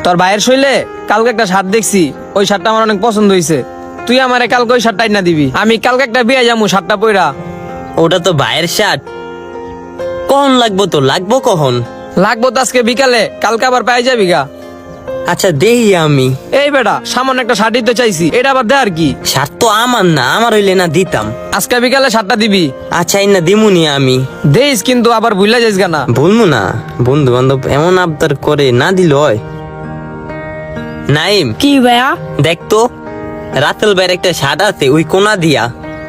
তোর ভাইয়ের শৈলে কালকে একটা শার্ট দেখছি, ওই শার্টটা আমার অনেক পছন্দ হয়েছে। তুই আমারে কালকে ওই শার্টটা না দিবি, আমি কালকে একটা বিয়ে যাবো শার্টটা পইরা। ওটা তো ভাইয়ের শার্ট, কখন লাগবো? তো লাগবো কখন? লাগবো তো আজকে বিকালে, কালকে আবার পাই যাবি গা। আচ্ছা দেই আমি। এই বেটা, সামান্য একটা শার্টই তো চাইছি, এটা আবার দে আর কি। শার্ট তো আমার না, আমার হইলে না দিতাম। আজকে বিকালে শার্টটা দিবি। আচ্ছা এই না দিমুনি আমি। দেইস কিন্তু আবার ভুলে যাইস গা না। বলবো না, বন্ধু বান্ধব এমন আবদার করে না দিল হয়। নাইম, কি ভাইয়া? দেখ তো রাতেল ভাইয়ের একটা শার্ট আছে ওই কোনা দিয়া,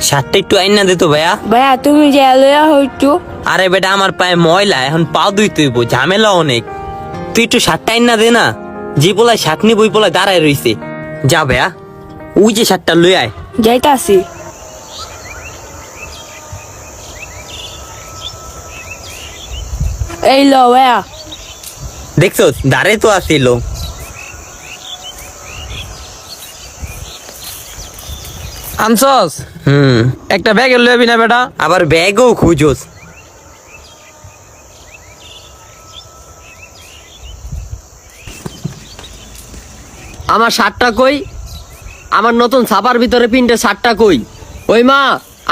শার্টটা একটু আইনা দে তো ভাইয়া। ভাইয়া তুমি যে লইয়া হইতো। আরে বেটা আমার পায়ে ময়লা, এখন পাও ধুইতে হইব, ঝামেলা অনেক। তুই একটু শার্টটা আইনা দে না। যে পোলায় শার্ট নিব ওই পোলায় দাঁড়ায় রইছে। যা ভাইয়া, ওই যে শার্টটা লই আয়। যাইতাছি। এই লো ভাইয়া। দেখছো দাঁড়াই তো আসিল। আনছস? একটা ব্যাগ লইবি না বেটা? আবার ব্যাগও খুঁজোস? আমার শার্টটা কই? আমার নতুন ছাপার ভিতরে প্রিন্টের শার্টটা কই? ওই মা,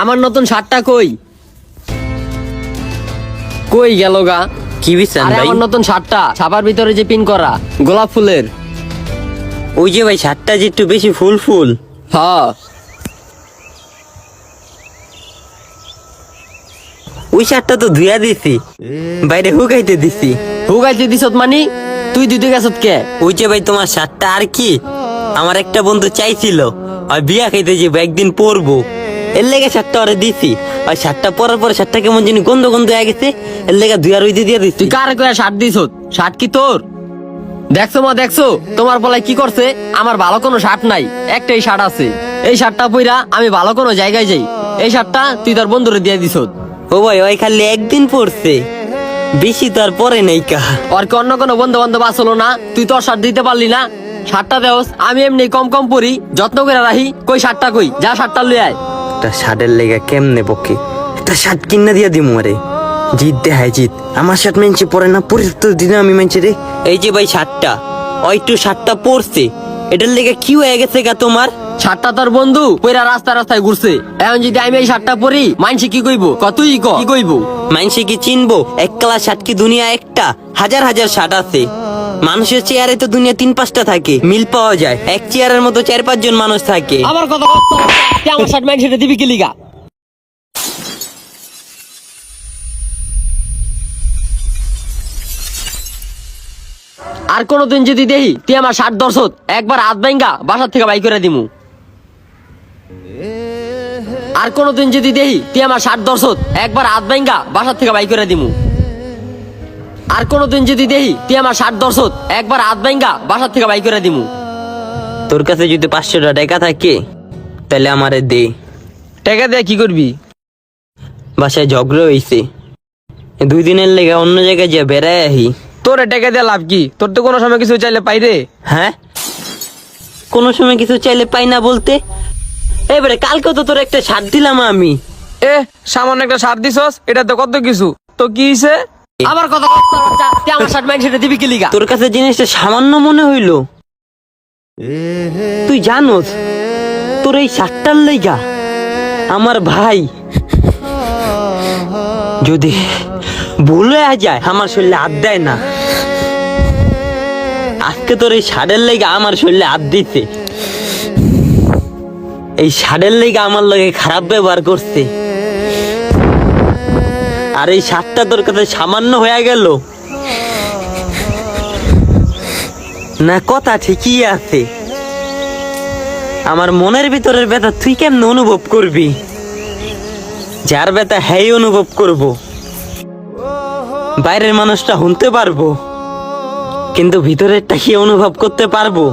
আমার নতুন শার্টটা কই? কই গেল গা? কি বিচান আরে ভাই? আমার নতুন শার্টটা ছাপার ভিতরে যে পিন করা গোলাপ ফুলের। ওই যে ভাই শার্টটা যে একটু বেশি ফুল ফুল। হ্যাঁ, ওই শার্টটা তো ধুয়া দিছি, বাইরে হুকাইতে দিছি। হুগাইতে দিছত মানি? তুই দিতে গেছত কে? ওই যে ভাই তোমার শার্টটা আর কি, আমার একটা বন্ধু চাইছিল আর বিয়া খাইতে যাবো একদিন পরবো, এর লেগে শার্টটা ওরে দিছি। আর শার্টটা পরার পরে শার্টটা কেমন জানি গন্ধ গন্ধ হয়ে গেছে, এর লেগে ধুয়া রইতে দিয়ে দিছি। তুই কারে কয়ে শার্ট দিছত? শার্ট কি তোর? দেখছো মা, দেখছো তোমার বলায় কি করছে? আমার ভালো কোনো শার্ট নাই, একটাই শার্ট আছে। এই শার্টটা পইরা আমি ভালো কোনো জায়গায় যাই। এই শার্টটা তুই তোর বন্ধুরে দিয়ে দিছত। ও ভাই ওই খালি একদিন পরছে, বেশি তো আর পরে নাই কা। আর কি অন্য কোনো বন্ধু বান্ধব আসলো না? তুই তোর শার্ট দিতে পারলি না? শার্টটা দেওস, আমি এমনি কম কম পরি, যত্ন করে রাখি। কই শার্টটা কই? যা শার্টটা লই আয়। একটা শার্টের লেগে কেমনে পক্ষে একটা শার্ট কিনা দিয়া দিমু আরে। জিত দেখায় জিত, আমার শার্ট মেনছে পরে না, পরে তো দিনে আমি মেনছে রে। এই যে ভাই শার্টটা, ওই একটু শার্টটা পরছে, এটার লেগে কি হয়ে গেছে গা তোমার? শার্টটা তোর বন্ধু পইরা রাস্তায় রাস্তায় ঘুরছে। এখন যদি আমি এই শার্টটা পরি, মানসি কি কইব? কতই কি কইব? মানুষে কি চিনবো? এক কালা শার্ট কি দুনিয়া একটা? হাজার হাজার শার্ট আছে। মানুষের চেয়ারে তো দুনিয়া 3-5টা থাকে, মিল পাওয়া যায়। এক চেয়ারের মতো 4-5 জন মানুষ থাকে। আমার কথা আমার শার্ট মাইন সেটা দিবি কি লিগা? আর কোনদিন যদি দেহি তুই আমার শার্ট দর্শত, একবার হাত ভাঙ্গা বাসার থেকে বাই করে দিমু। আর কোনদিন যদি দেহি তুই আমার শার্ট দর্শত, একবার হাত ভাঙ্গা বাসার থেকে বাই করে দিমু। আর কোনদিন যদি দেহি তুই আমার শার্ট দর্শত, একবার হাত ভাঙ্গা বাসার থেকে বাই করে দিমু। তোর কাছে যদি 500 টাকা থাকে তাহলে আমারে দে। টাকা দিয়ে কি করবি? বাসায় ঝগড়া হইছে, 2 দিনের লেগে অন্য জায়গায় যে বেড়ায় আহি। তোরে টাকা দিয়ে লাভ কি? তোর তো কোনো সময় কিছু চাইলে পাই রে। হ্যাঁ, কোনো সময় কিছু চাইলে পাই না বলতে? এবারে কালকে তো তোর একটা শার্ট দিলাম আমি। এ সামান্য একটা শার্ট দিছস, এটা তো কত কিছু। তো কি হইছে? আমার কথা তুই আমার শার্ট মাইন সেটা দিবি কি লিগা? তোর কাছে জিনিসটা সামান্য মনে হইলো? তুই জানোস তোর এই শার্টটার লাইগা আমার ভাই যদি ভুলে যায় আমার শরীরে হাত দেয় না। আজকে তোর এই শার্টের লাইগা আমার শরীরে হাত দিতে, এই শার্টের লাইগা আমার লগে খারাপ ব্যবহার করছে। আর এই শার্টটা তোর কাছে সামান্য হয়ে গেল না? কথা ঠিকই আছে, আমার মনের ভিতরের ব্যথা তুই কেমন অনুভব করবি? যার ব্যথা হ্যাঁ অনুভব করব, বাইরের মানুষটা শুনতে পারবো, কিন্তু ভিতরেরটা কি অনুভব করতে পারবো?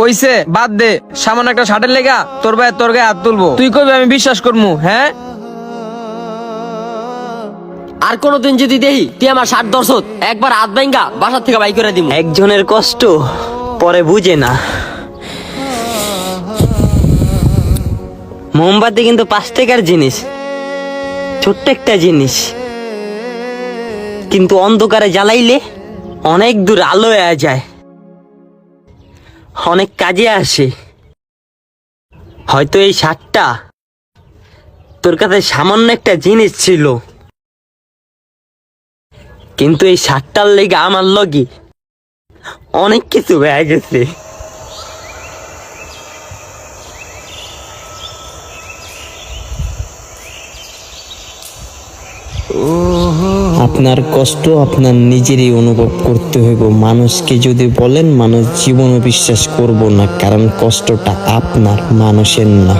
ওইছে বাদ দে, সামান্য একটা শার্টের লেগা তোর ভাই তোর গায়ে হাত তুলবো, তুই কইবি আমি বিশ্বাস করবো? হ্যাঁ, আর কোনদিন যদি দেহি তুই আমার শার্ট দর্শত, একবার হাত ভাঙ্গা বাসার থেকে বাই করে দিমু। একজনের কষ্ট পরে বুঝে না। মোমবাতি কিন্তু 5 টাকার জিনিস, ছোট্ট একটা জিনিস, কিন্তু অন্ধকারে জ্বালাইলে অনেক দূর আলো হয়ে যায়, অনেক কাজে আসে। হয়তো এই শার্টটা তোর কাছে সামান্য একটা জিনিস ছিল, কিন্তু এই শার্টটার লেগে আমার লগে অনেক কিছু হয়ে গেছে। আপনার কষ্ট আপনার নিজেরই অনুভব করতে হইব। মানুষকে যদি বলেন, মানুষ জীবনও বিশ্বাস করব না, কারণ কষ্টটা আপনার, মানুষের না।